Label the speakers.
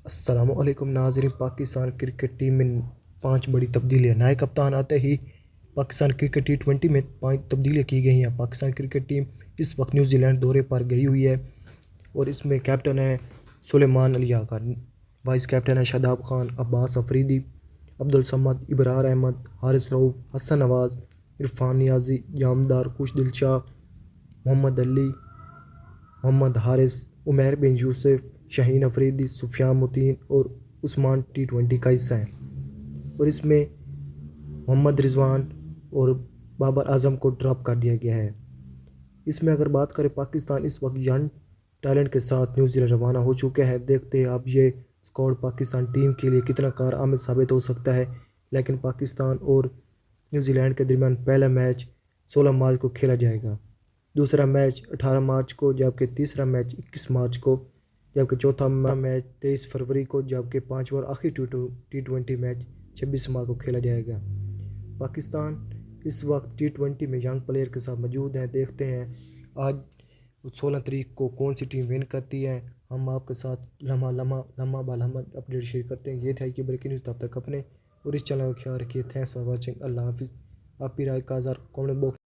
Speaker 1: अस्सलामुअलैकुम नाज़रीन। Pakistan cricket team में 5 बड़ी तब्दीलियाँ। नए कप्तान आते ही पाकिस्तान क्रिकेट T20 में 5 तब्दीलियाँ की गई हैं। पाकिस्तान क्रिकेट टीम इस वक्त न्यूजीलैंड दौरे पर गई हुई है और इसमें कैप्टन है सुलेमान अली आका, वाइस कैप्टन है शादाब खान, अब्बास अफरीदी, अब्दुल समद, इबरार अहमद, हारिस रऊफ, हसन नवाज, इरफान नियाजी, जामदार, कुश दिल शाह, मोहम्मद अली, मोहम्मद हारिस, उमैर बिन यूसुफ, शाहीन अफरीदी, सुफियान मुतीन और उस्मान T20 का हिस्सा है। और इसमें मोहम्मद रिजवान और बाबर आजम को ड्रॉप कर दिया गया है। इसमें अगर बात करें, पाकिस्तान इस वक्त यंग टैलेंट के साथ न्यूजीलैंड रवाना हो चुके हैं। देखते हैं अब ये स्क्वाड पाकिस्तान टीम के लिए कितना कारआमद साबित हो सकता है। लेकिन पाकिस्तान और न्यूजीलैंड के दरमियान पहला मैच 16 मार्च को खेला जाएगा, दूसरा मैच 18 मार्च को, जबकि तीसरा मैच 21 मार्च को, जबकि चौथा मैच 23 फरवरी को, जबकि पाँचवा और आखिरी T20 मैच 26 मार्च को खेला जाएगा। पाकिस्तान इस वक्त T20 में यंग प्लेयर के साथ मौजूद हैं। देखते हैं आज 16 तारीख को कौन सी टीम विन करती है। हम आपके साथ लम्हा लम्हा लम्हा बा लम्हा अपडेट शेयर करते हैं। ये था कि ब्रेकिंग न्यूज़। तब तक अपने और इस चैनल का ख्याल रखिए। Thanks for watching. अल्लाह हाफिज़। आपकी राय का कमेंट बॉक्स